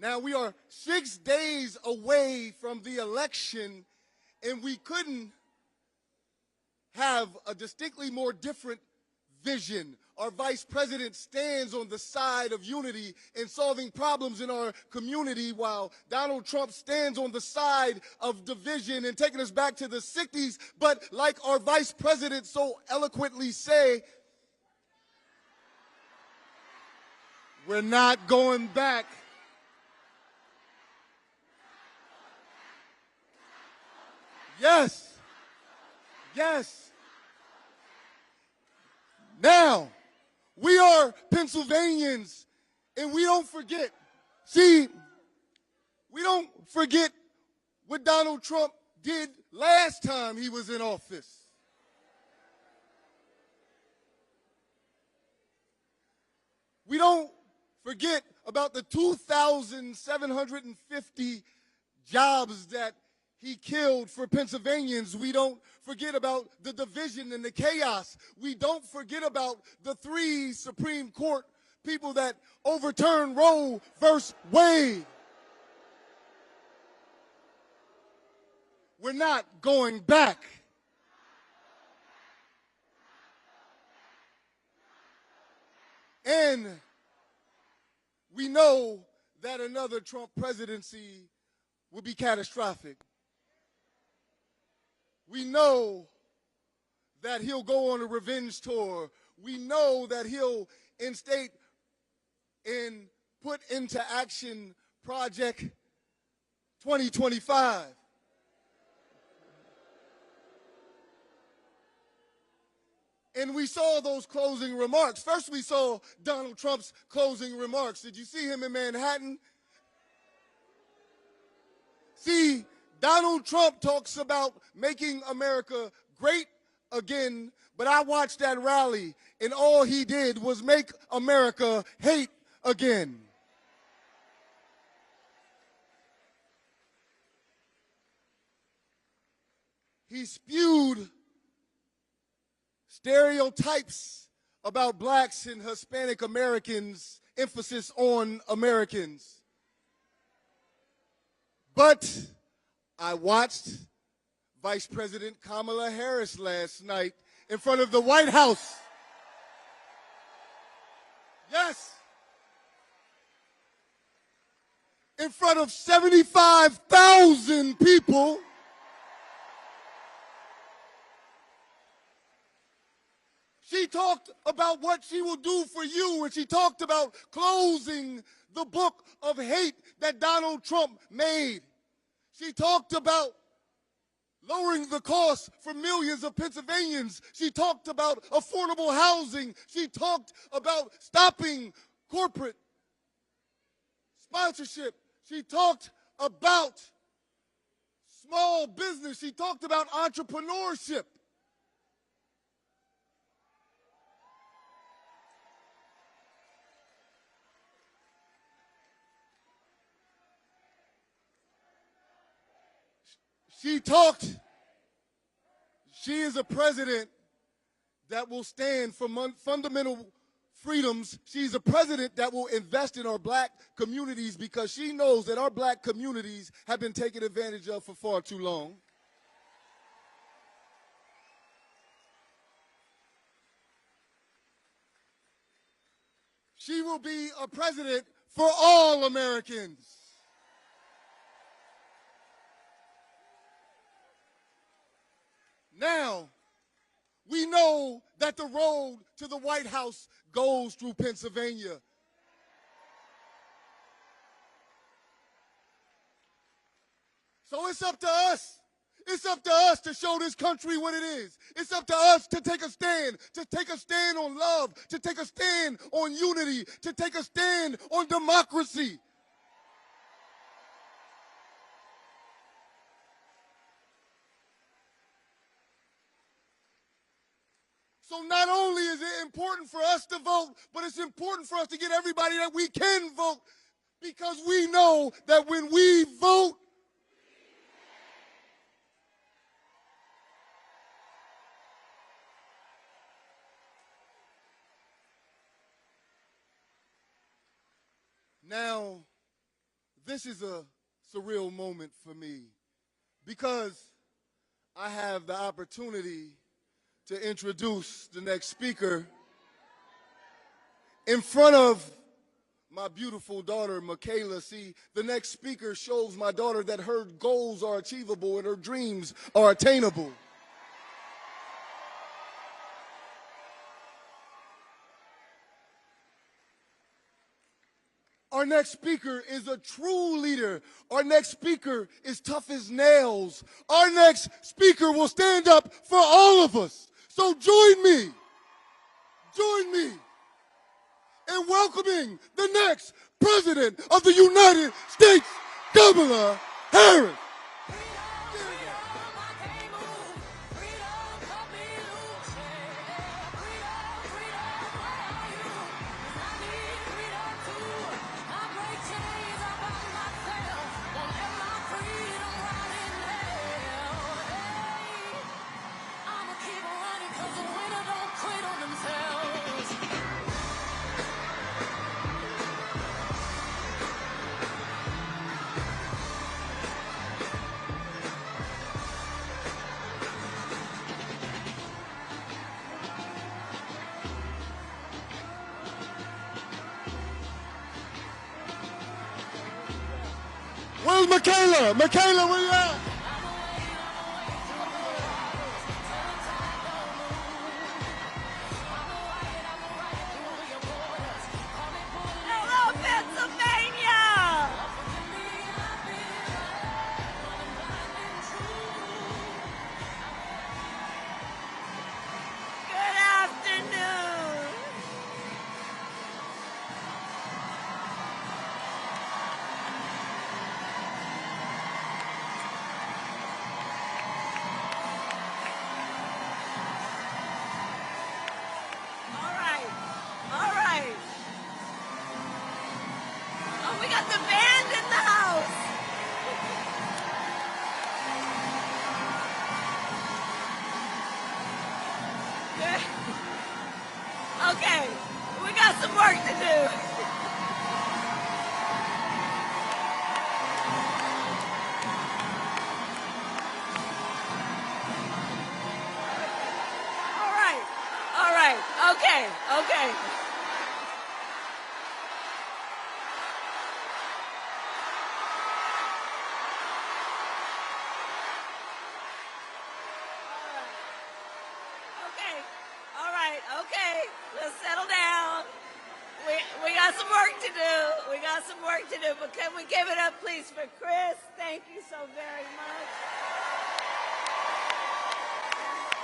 Now, we are 6 days away from the election, and we couldn't have a distinctly more different vision. Our vice president stands on the side of unity in solving problems in our community, while Donald Trump stands on the side of division and taking us back to the 60s. But like our vice president so eloquently say, we're not going back. Yes. Yes. Now, we are Pennsylvanians, and we don't forget. See, we don't forget what Donald Trump did last time he was in office. We don't forget about the 2,750 jobs that he killed for Pennsylvanians. We don't forget about the division and the chaos. We don't forget about the 3 Supreme Court people that overturned Roe versus Wade. We're not going back. And we know that another Trump presidency will be catastrophic. We know that he'll go on a revenge tour. We know that he'll instate and put into action Project 2025. And we saw those closing remarks. First, we saw Donald Trump's closing remarks. Did you see him in Manhattan? See, Donald Trump talks about making America great again, but I watched that rally, and all he did was make America hate again. He spewed stereotypes about blacks and Hispanic Americans, emphasis on Americans. But I watched Vice President Kamala Harris last night in front of the White House. Yes. In front of 75,000 people. She talked about what she will do for you, and she talked about closing the book of hate that Donald Trump made. She talked about lowering the cost for millions of Pennsylvanians. She talked about affordable housing. She talked about stopping corporate sponsorship. She talked about small business. She talked about entrepreneurship. She is a president that will stand for fundamental freedoms. She's a president that will invest in our black communities because she knows that our black communities have been taken advantage of for far too long. She will be a president for all Americans. Now, we know that the road to the White House goes through Pennsylvania. So it's up to us. It's up to us to show this country what it is. It's up to us to take a stand on love, to take a stand on unity, to take a stand on democracy. So not only is it important for us to vote, but it's important for us to get everybody that we can vote, because we know that when we vote, now This is a surreal moment for me because I have the opportunity to introduce the next speaker in front of my beautiful daughter, Michaela. See, the next speaker shows my daughter that her goals are achievable and her dreams are attainable. Our next speaker is a true leader. Our next speaker is tough as nails. Our next speaker will stand up for all of us. So join me in welcoming the next President of the United States, Kamala Harris. Where's Michaela? Michaela, where you at? Hello, Pennsylvania! Good afternoon. All right. Oh, we got the band in the house. Good. Okay, we got some work to do. All right, okay. Okay, let's settle down. We got some work to do. But can we give it up, please, for Chris? Thank you so very much.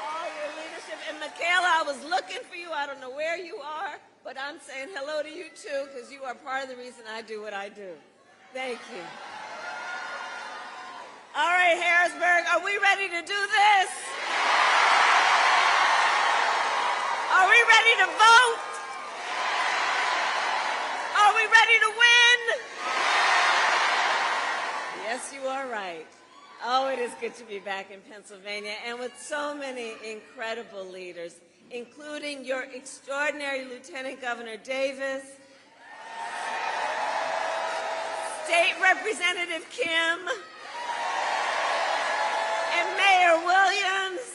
All your leadership. And Michaela, I was looking for you. I don't know where you are, but I'm saying hello to you, too, because you are part of the reason I do what I do. Thank you. All right, Harrisburg, are we ready to do this? Are we ready to vote? Are we ready to win? Yes, you are right. Oh, it is good to be back in Pennsylvania and with so many incredible leaders, including your extraordinary Lieutenant Governor Davis, State Representative Kim, and Mayor Williams.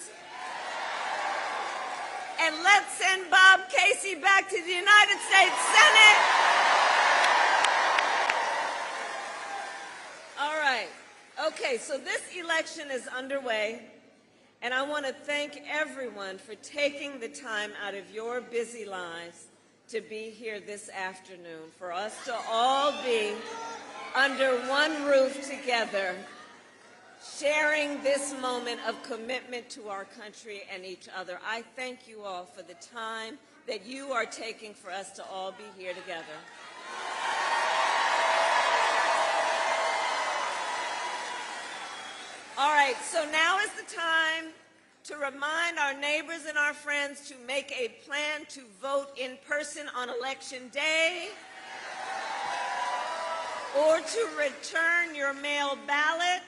And let's send Bob Casey back to the United States Senate. All right. Okay, so this election is underway, and I want to thank everyone for taking the time out of your busy lives to be here this afternoon, for us to all be under one roof together, sharing this moment of commitment to our country and each other. I thank you all for the time that you are taking for us to all be here together. All right, so now is the time to remind our neighbors and our friends to make a plan to vote in person on Election Day, or to return your mail ballot.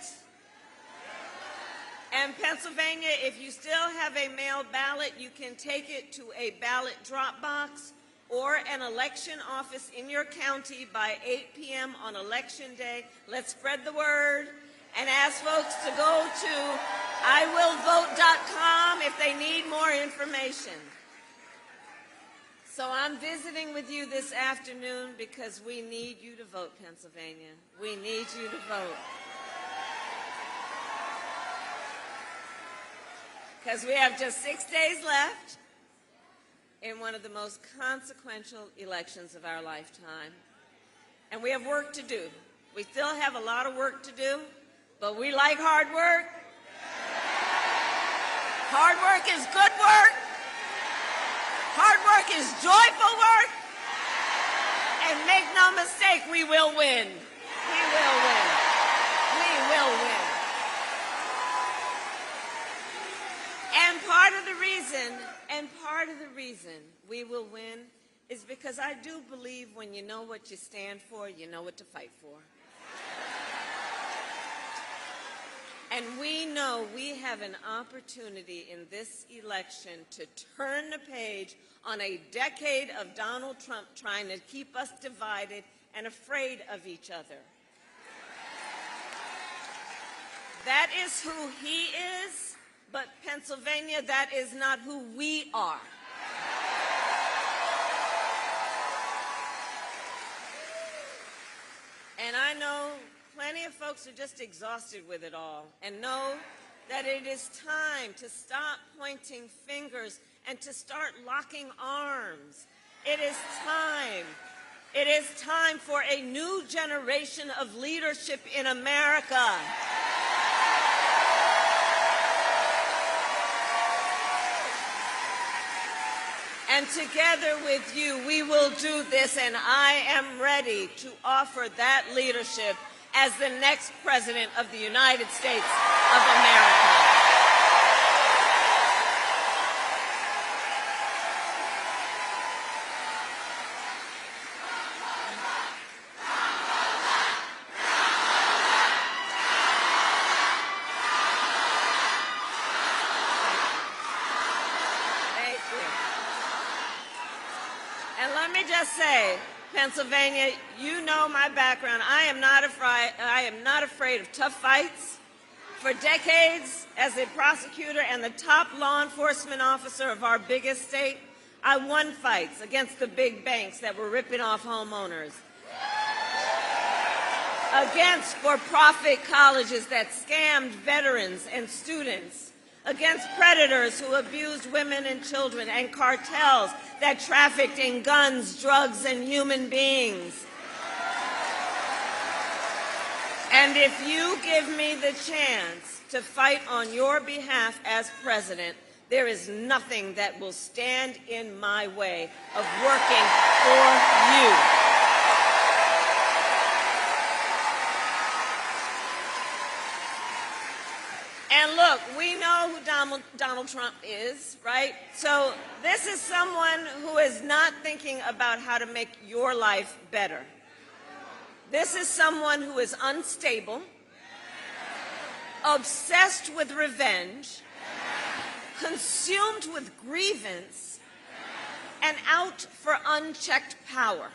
And Pennsylvania, if you still have a mail ballot, you can take it to a ballot drop box or an election office in your county by 8 p.m. on Election Day. Let's spread the word and ask folks to go to iwillvote.com if they need more information. So I'm visiting with you this afternoon because we need you to vote, Pennsylvania. We need you to vote. Because we have just 6 days left in one of the most consequential elections of our lifetime. And we have work to do. We still have a lot of work to do, but we like hard work. Hard work is good work. Hard work is joyful work. And make no mistake, we will win. We will win. We will win. And part of the reason we will win is because I do believe when you know what you stand for, you know what to fight for. And we know we have an opportunity in this election to turn the page on a decade of Donald Trump trying to keep us divided and afraid of each other. That is who he is, but Pennsylvania, that is not who we are. And I know plenty of folks are just exhausted with it all and know that it is time to stop pointing fingers and to start locking arms. It is time. It is time for a new generation of leadership in America. And together with you, we will do this, and I am ready to offer that leadership as the next President of the United States of America. Thank you. And let me just say, Pennsylvania, you know my background. I am not afraid of tough fights. For decades, as a prosecutor and the top law enforcement officer of our biggest state, I won fights against the big banks that were ripping off homeowners, against for-profit colleges that scammed veterans and students, against predators who abused women and children, and cartels that trafficked in guns, drugs, and human beings. And if you give me the chance to fight on your behalf as president, there is nothing that will stand in my way of working for you. And look, we know who Donald Trump is, right? So this is someone who is not thinking about how to make your life better. This is someone who is unstable, obsessed with revenge, consumed with grievance, and out for unchecked power.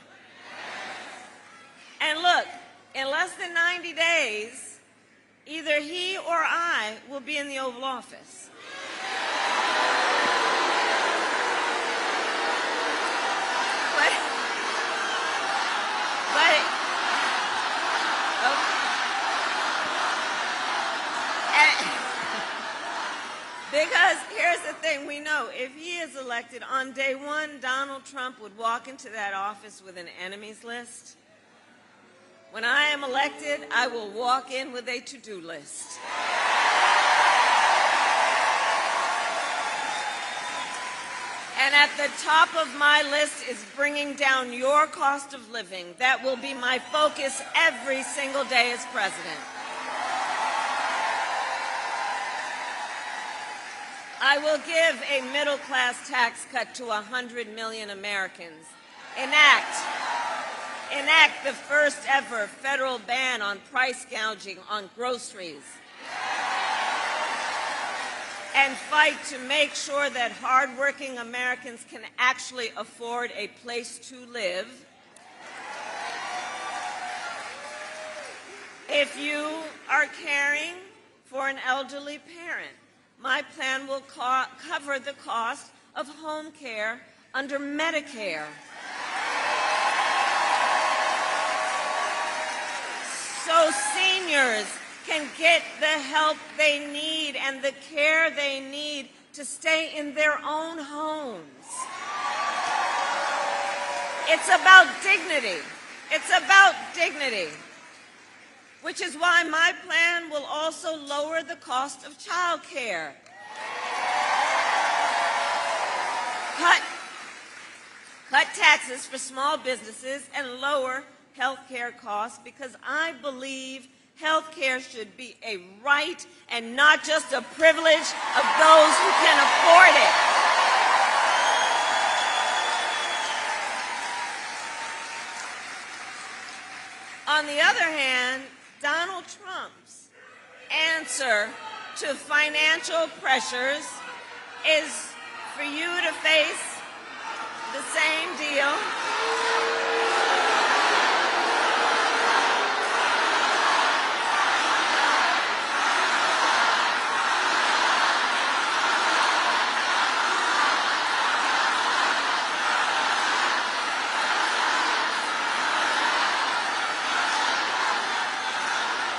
And look, in less than 90 days, either he or I will be in the Oval Office. Because here's the thing, we know if he is elected on day one, Donald Trump would walk into that office with an enemies list. When I am elected, I will walk in with a to-do list. And at the top of my list is bringing down your cost of living. That will be my focus every single day as president. I will give a middle-class tax cut to 100 million Americans. Enact the first ever federal ban on price gouging on groceries. and fight to make sure that hardworking Americans can actually afford a place to live. If you are caring for an elderly parent, my plan will cover the cost of home care under Medicare. So seniors can get the help they need and the care they need to stay in their own homes. It's about dignity. It's about dignity. Which is why my plan will also lower the cost of child care. Cut taxes for small businesses and lower health care costs, because I believe health care should be a right and not just a privilege of those who can afford it. On the other hand, Donald Trump's answer to financial pressures is for you to face the same deal.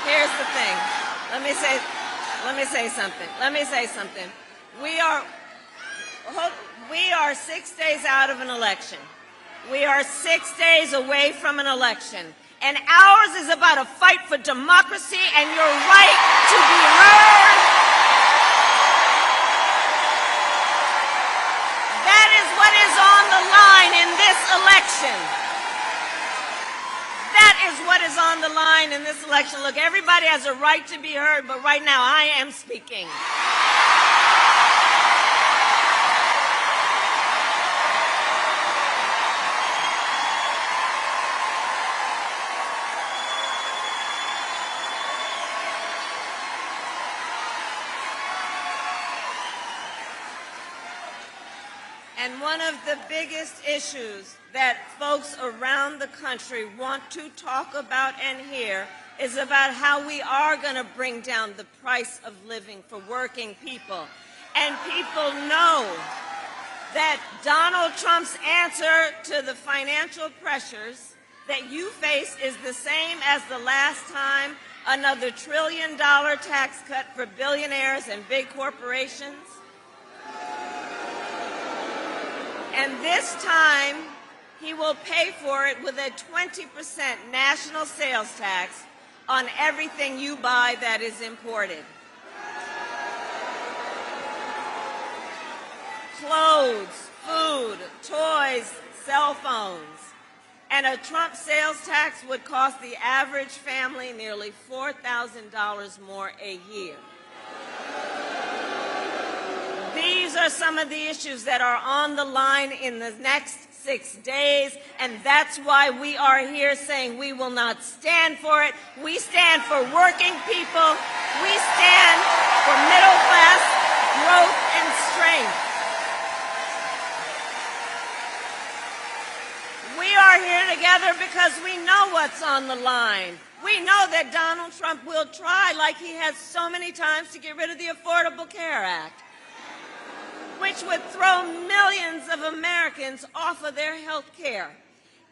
Here's the thing. Let me say something. We are 6 days out of an election. We are 6 days away from an election. And ours is about a fight for democracy and your right to be heard. That is what is on the line in this election. That is what is on the line in this election. Look, everybody has a right to be heard, but right now I am speaking. And one of the biggest issues that folks around the country want to talk about and hear is about how we are going to bring down the price of living for working people. And people know that Donald Trump's answer to the financial pressures that you face is the same as the last time: another $1 trillion tax cut for billionaires and big corporations. And this time, he will pay for it with a 20% national sales tax on everything you buy that is imported. Clothes, food, toys, cell phones. And a Trump sales tax would cost the average family nearly $4,000 more a year. These are some of the issues that are on the line in the next 6 days, and that's why we are here saying we will not stand for it. We stand for working people. We stand for middle-class growth and strength. We are here together because we know what's on the line. We know that Donald Trump will try, like he has so many times, to get rid of the Affordable Care Act, which would throw millions of Americans off of their health care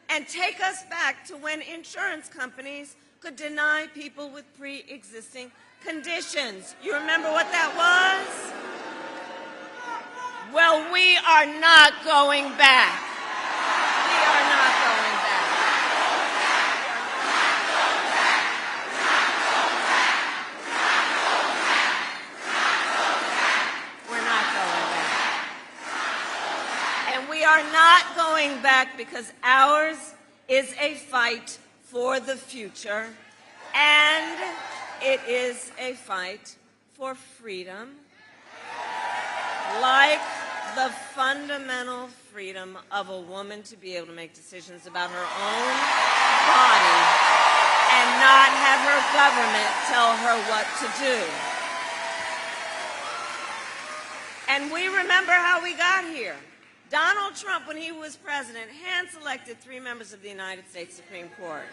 and take us back to when insurance companies could deny people with pre-existing conditions. You remember what that was? Well, we are not going back. We are not going back. We are not going back because ours is a fight for the future, and it is a fight for freedom, like the fundamental freedom of a woman to be able to make decisions about her own body and not have her government tell her what to do. And we remember how we got here. Donald Trump, when he was president, hand-selected 3 members of the United States Supreme Court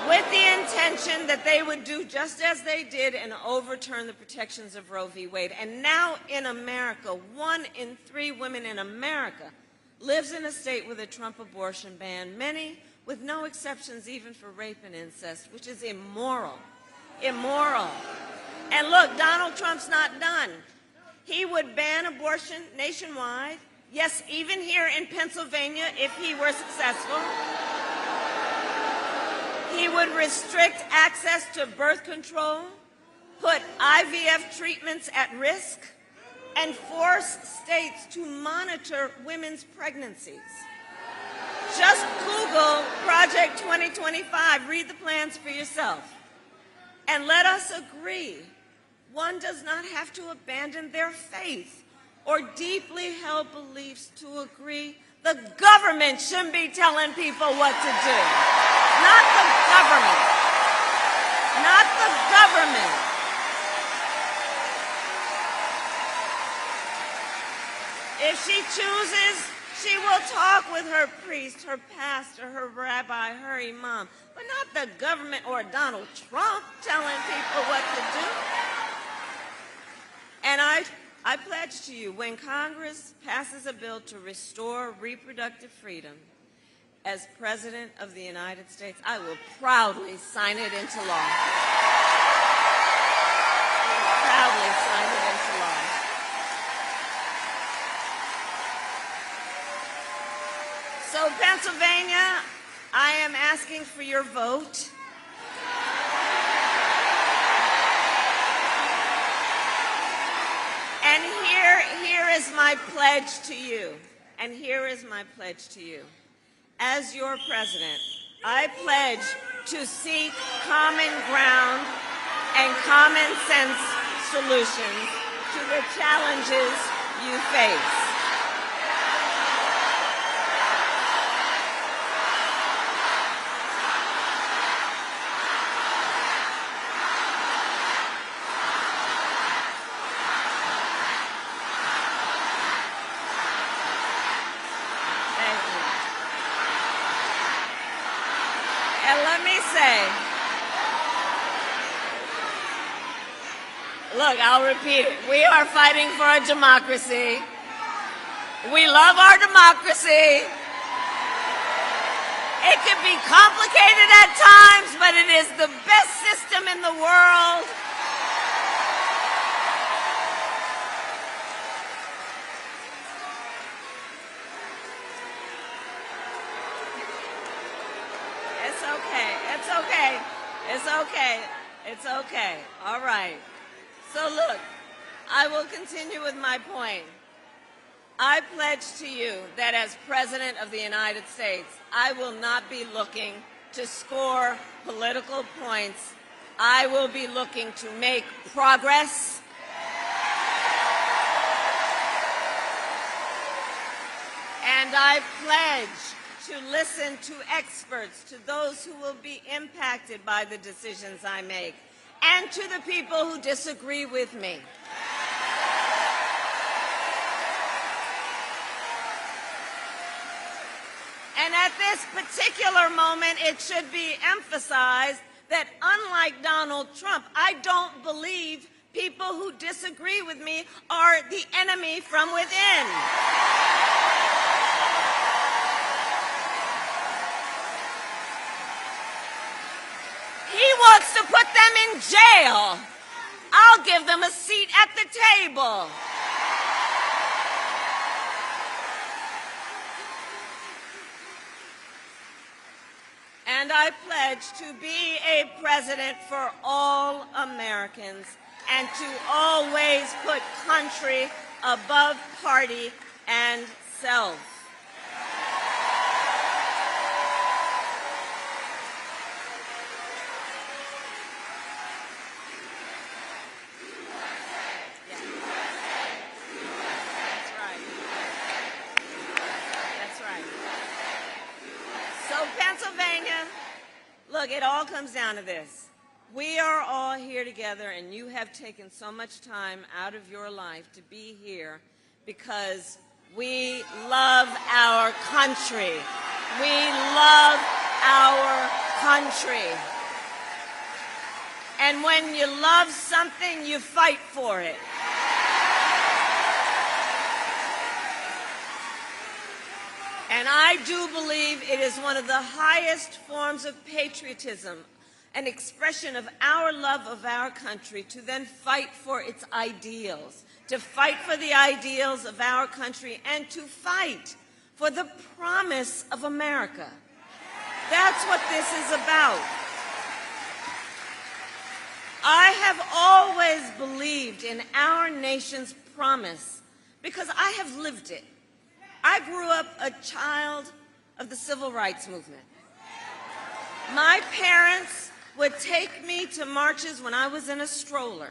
with the intention that they would do just as they did and overturn the protections of Roe v. Wade. And now in America, 1 in 3 women in America lives in a state with a Trump abortion ban, many with no exceptions even for rape and incest, which is immoral. Immoral. And look, Donald Trump's not done. He would ban abortion nationwide, yes, even here in Pennsylvania if he were successful. He would restrict access to birth control, put IVF treatments at risk, and force states to monitor women's pregnancies. Just Google Project 2025, read the plans for yourself, and let us agree. One does not have to abandon their faith or deeply held beliefs to agree. The government shouldn't be telling people what to do. Not the government. Not the government. If she chooses, she will talk with her priest, her pastor, her rabbi, her imam, but not the government or Donald Trump telling people what to do. And I pledge to you, when Congress passes a bill to restore reproductive freedom, as President of the United States, I will proudly sign it into law. I will proudly sign it into law. So, Pennsylvania, I am asking for your vote. And here is my pledge to you. And here is my pledge to you. As your president, I pledge to seek common ground and common sense solutions to the challenges you face. Look, I'll repeat it. We are fighting for a democracy. We love our democracy. It can be complicated at times, but it is the best system in the world. It's okay. It's okay. It's okay. It's okay. All right. So look, I will continue with my point. I pledge to you that as President of the United States, I will not be looking to score political points. I will be looking to make progress. And I pledge to listen to experts, to those who will be impacted by the decisions I make, and to the people who disagree with me. And at this particular moment, it should be emphasized that unlike Donald Trump, I don't believe people who disagree with me are the enemy from within. He wants to put them in jail. I'll give them a seat at the table. And I pledge to be a president for all Americans and to always put country above party and self. Pennsylvania, look, it all comes down to this. We are all here together, and you have taken so much time out of your life to be here because we love our country. We love our country. And when you love something, you fight for it. And I do believe it is one of the highest forms of patriotism, an expression of our love of our country, to then fight for its ideals, to fight for the ideals of our country, and to fight for the promise of America. That's what this is about. I have always believed in our nation's promise because I have lived it. I grew up a child of the Civil Rights Movement. My parents would take me to marches when I was in a stroller,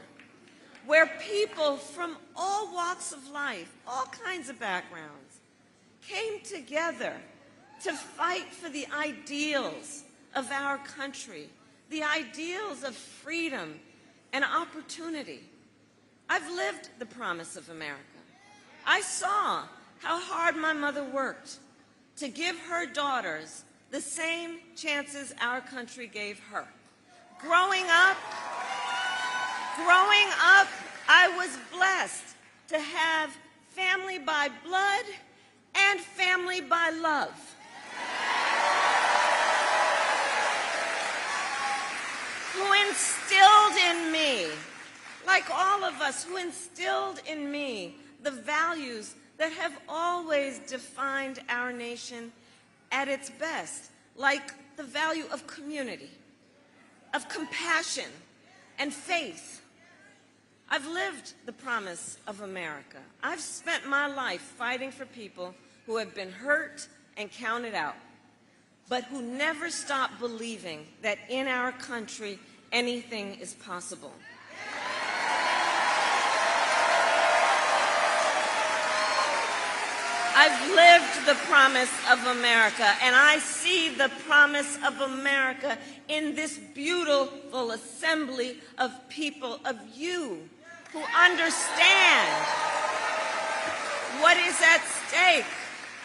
where people from all walks of life, all kinds of backgrounds, came together to fight for the ideals of our country, the ideals of freedom and opportunity. I've lived the promise of America. I saw how hard my mother worked to give her daughters the same chances our country gave her. Growing up, I was blessed to have family by blood and family by love. Who instilled in me, like all of us, who instilled in me the values that have always defined our nation at its best, like the value of community, of compassion and faith. I've lived the promise of America. I've spent my life fighting for people who have been hurt and counted out, but who never stopped believing that in our country anything is possible. I've lived the promise of America, and I see the promise of America in this beautiful assembly of people, of you, who understand what is at stake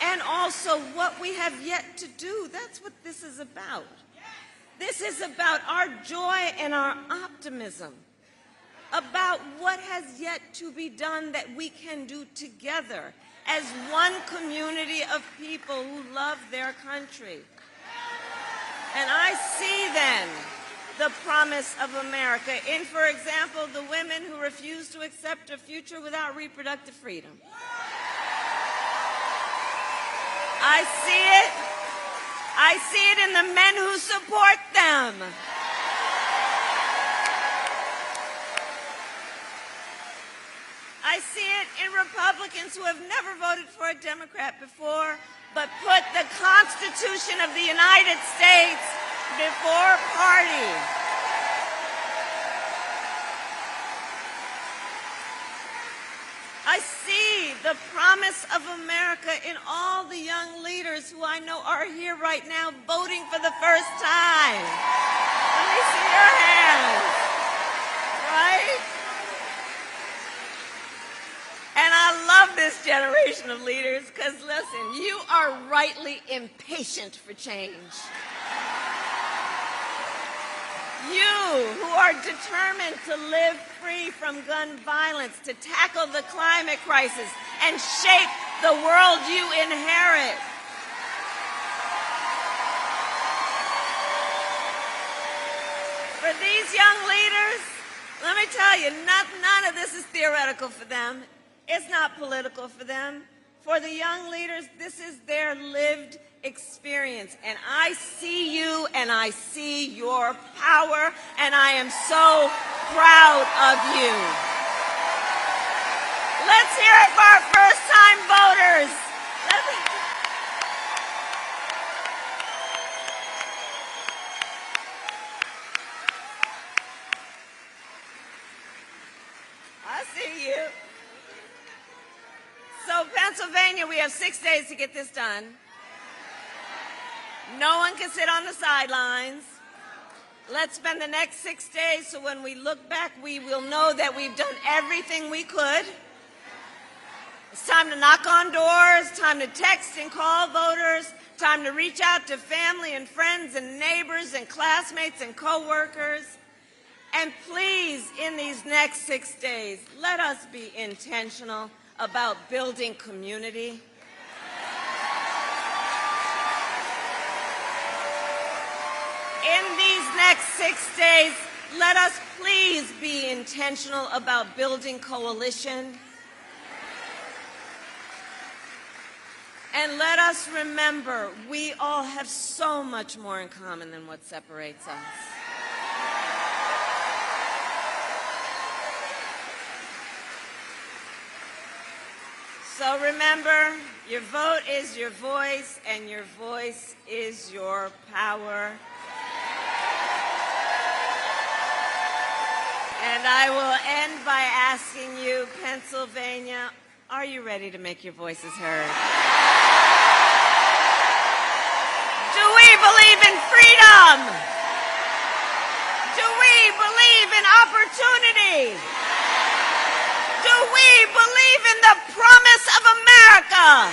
and also what we have yet to do. That's what this is about. This is about our joy and our optimism, about what has yet to be done that we can do together as one community of people who love their country. And I see then the promise of America in, for example, the women who refuse to accept a future without reproductive freedom. I see it in the men who support them. I see it in Republicans who have never voted for a Democrat before, but put the Constitution of the United States before party. I see the promise of America in all the young leaders who I know are here right now voting for the first time. Let me see your hands, right? And I love this generation of leaders because, listen, you are rightly impatient for change. You who are determined to live free from gun violence, to tackle the climate crisis, and shape the world you inherit. For these young leaders, let me tell you, none of this is theoretical for them. It's not political for them. For the young leaders, this is their lived experience. And I see you and I see your power, and I am so proud of you. Let's hear it for our first-time voters. I see you. So Pennsylvania, we have 6 days to get this done. No one can sit on the sidelines. Let's spend the next 6 days so when we look back, we will know that we've done everything we could. It's time to knock on doors, time to text and call voters, time to reach out to family and friends and neighbors and classmates and coworkers. And please, in these next 6 days, let us be intentional about building community. In these next 6 days, let us please be intentional about building coalition. And let us remember, we all have so much more in common than what separates us. So remember, your vote is your voice, and your voice is your power. And I will end by asking you, Pennsylvania, are you ready to make your voices heard? Do we believe in freedom? Do we believe in opportunity? Do we believe in the promise of America?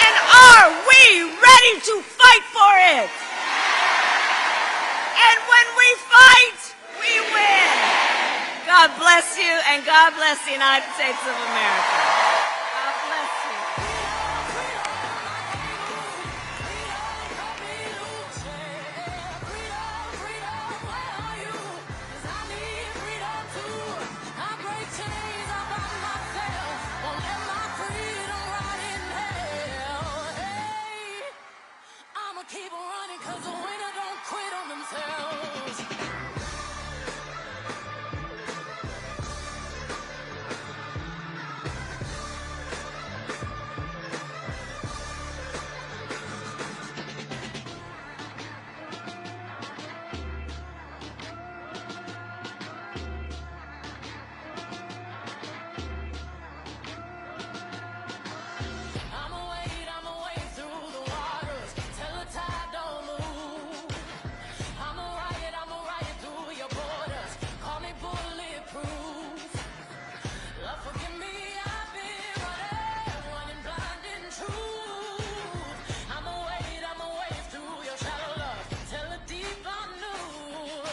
And are we ready to fight for it? And when we fight, we win. God bless you, and God bless the United States of America. God bless you. Keep running, 'cause the winner don't quit on themselves. I'ma wade through the waters till the tide don't move. I'ma ride through your borders. Call me bulletproof. Lord, forgive me, I've been running blind in truth. I'ma wade through your shallow love till the deep I knew.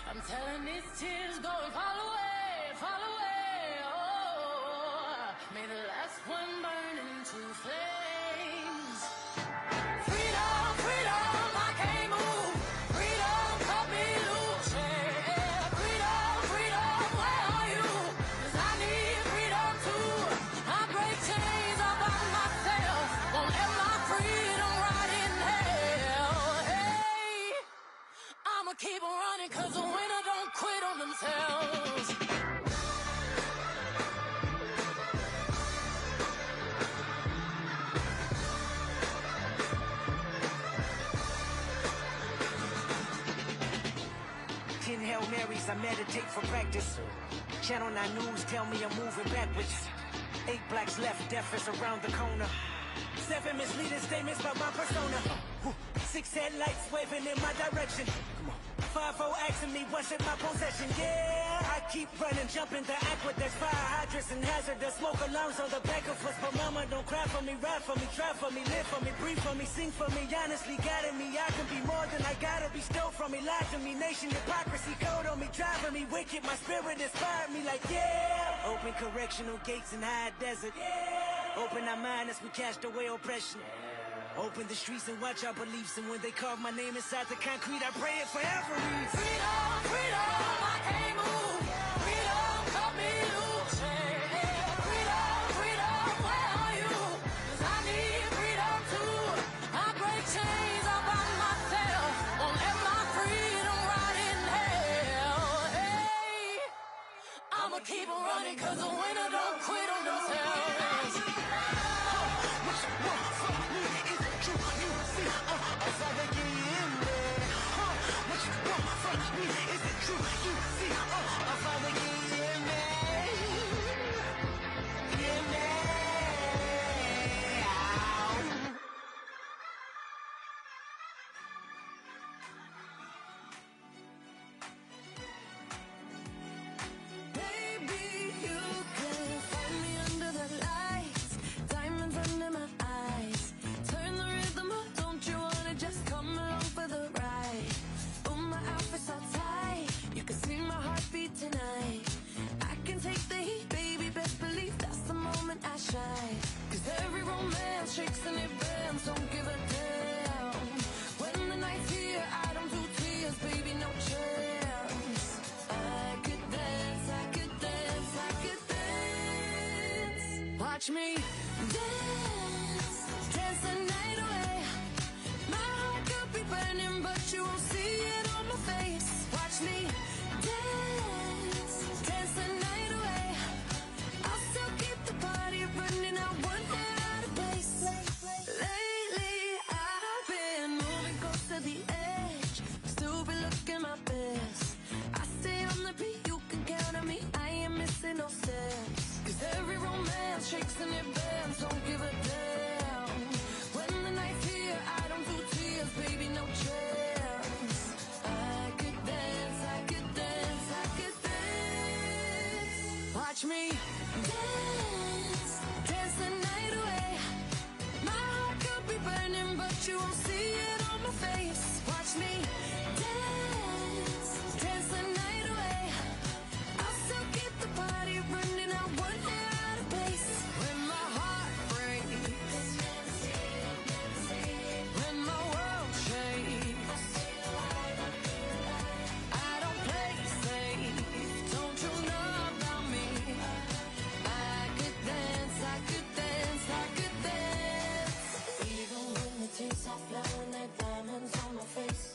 I'm telling these tears go and fall away, oh. May the last one burn into flames. Freedom, freedom, I can't move. Freedom, cut me loose, yeah. Freedom, freedom, where are you? 'Cause I need freedom too. I break chains all by myself. Won't let my freedom rot in hell. Hey, I'ma keep running, 'cause the winner don't quit on themselves. Ten Hail Marys, I meditate for practice. Channel 9 News tell me I'm moving backwards. 8 blacks left, death is around the corner. 7 misleading statements about my persona. 6 headlights waving in my direction. 5-0 asking me what's in my possession. Yeah, I keep running, jumping the aqueducts, fire hydrants and hazardous smoke alarms on the back of us. But mama, don't cry for me, ride for me, try for me, live for me, breathe for me, sing for me. Honestly, guiding me, I can be more than I gotta be. Stole from me, lied to me, nation hypocrisy, code on me, driving me wicked. My spirit inspired me like, yeah. Open correctional gates in high desert. Yeah. Open our mind as we cast away oppression. Open the streets and watch our beliefs. And when they carve my name inside the concrete, I pray it forever reads. Freedom, freedom, I can't move. Freedom, cut me loose, yeah. Freedom, freedom, where are you? 'Cause I need freedom too. I break chains all by myself. Won't let my freedom rot in hell. Hey, I'ma keep running, 'cause the winner don't quit on themselves. What you want from me? Is it true? You see, if I can get in there. What you want from me? Is it true? You see, if I can get in there. In there. feet tonight. I can take the heat, baby, best believe that's the moment I shine. 'Cause every romance shakes and it bends, don't give a damn. When the night's here, I don't do tears, baby, no chance. I could dance, I could dance, I could dance. Watch me dance, dance the night away. My heart could be burning, but you won't see it on my face. Watch me dance, dance the night away. I'll still keep the party running, I won't get out of place. Lately, I've been moving close to the edge, still be looking my best. I stay on the beat, you can count on me, I ain't missing no steps. 'Cause every romance shakes and it bends, don't give a damn. When the night's here, I don't do tears, baby, no chance. I could dance, I could dance, I could dance. Watch me dance, dance the night away. My heart could be burning, but you won't see it on my face. Watch me dance, dance the night away. I'll still keep the party running, I won't get out of place. When my heart breaks, when my world shakes, I don't play safe, don't you know about me? I could dance, I could dance, I could dance. Even when the tears are flowing like diamonds on my face,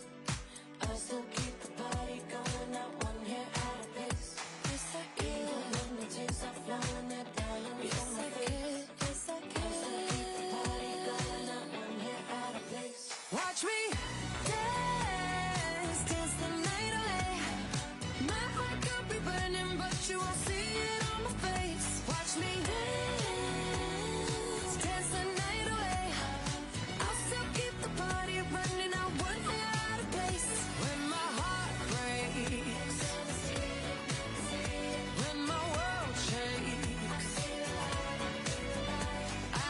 I still keep the party going, not one hair out of place. Yes, I can. Even when the tears are flowing like diamonds on my face, yes, I can. I still keep the party going, not one hair out of place. Watch me dance, dance the night away. My heart could be burning, but you won't see it on my face. Watch me dance, dance the night away. I'll still keep the party running, I won't get out of place. When my heart breaks, when my world shakes,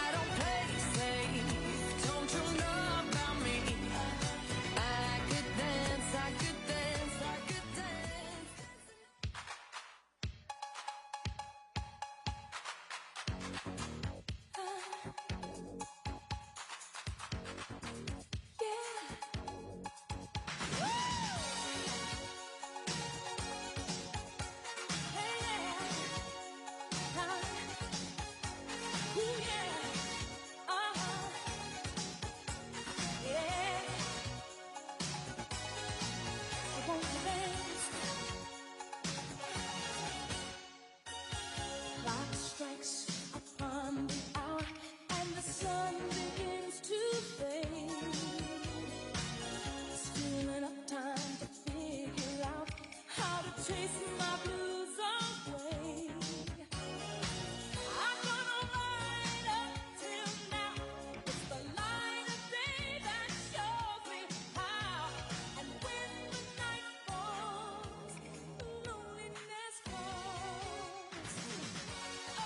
I don't play safe, don't you know about me? I could dance, I could dance, I could dance. Clock strikes upon the hour and the sun begins to fade. Still enough time to figure out how to chase my blues away. I'm gonna ride up till now. It's the light of day that shows me how. And when the night falls, loneliness calls. Oh,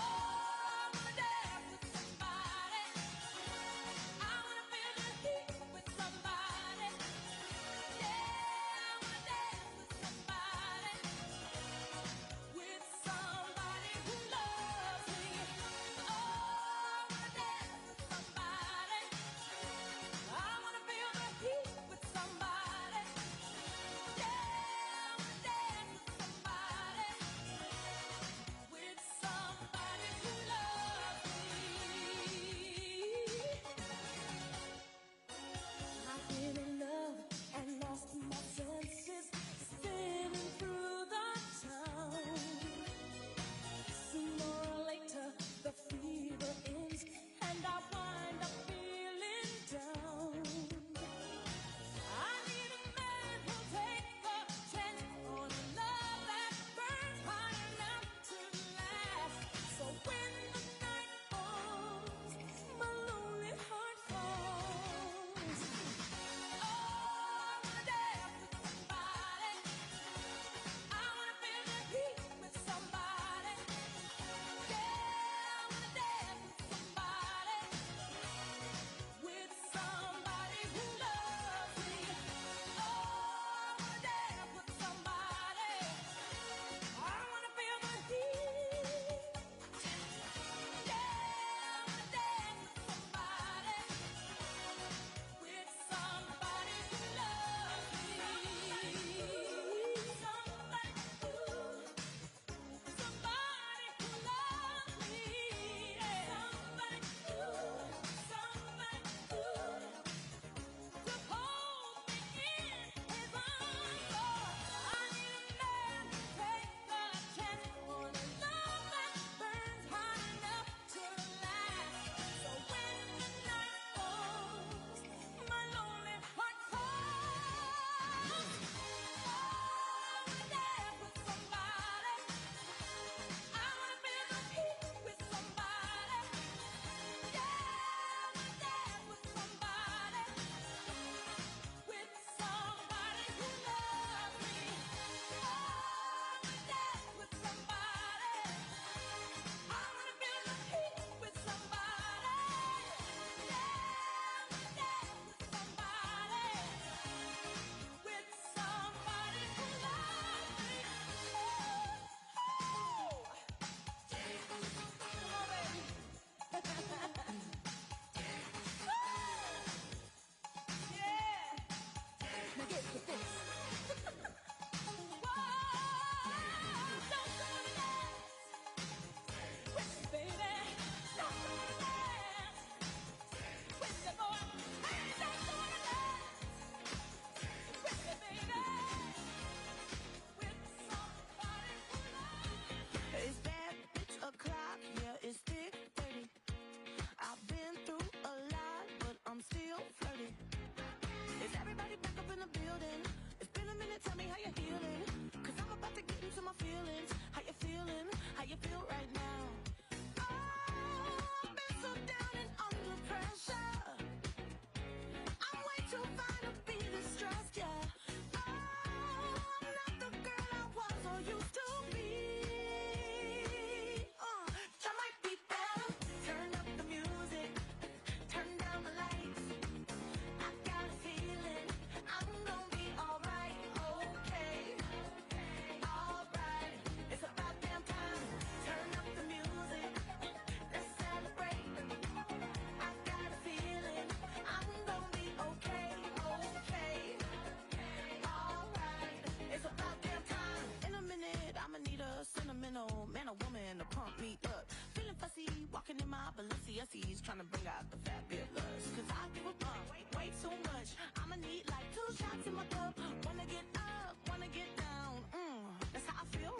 I wanna dance with somebody. I wanna feel the heat with somebody. Yeah, I wanna dance with somebody. feelings? How you feeling? How you feel right now? Oh, I've been so down and under pressure. I'm way too fine to be distressed, yeah. Oh, I'm not the girl I was or used to be. I might be better. Turn up the music, turn down the lights. I got a feeling I'm gonna be alright, okay, alright. It's about damn time. Turn up the music, let's celebrate. I got a feeling I'm gonna be okay, alright. It's about damn time. In a minute, I'ma need a sentimental man or woman to pump me up. Feeling fussy, walking in my Balenciennes, trying to bring out the fabulous. Cause I give a fuck way too much. I'ma need like 2 shots in my cup. Wanna get up, wanna get down. That's how I feel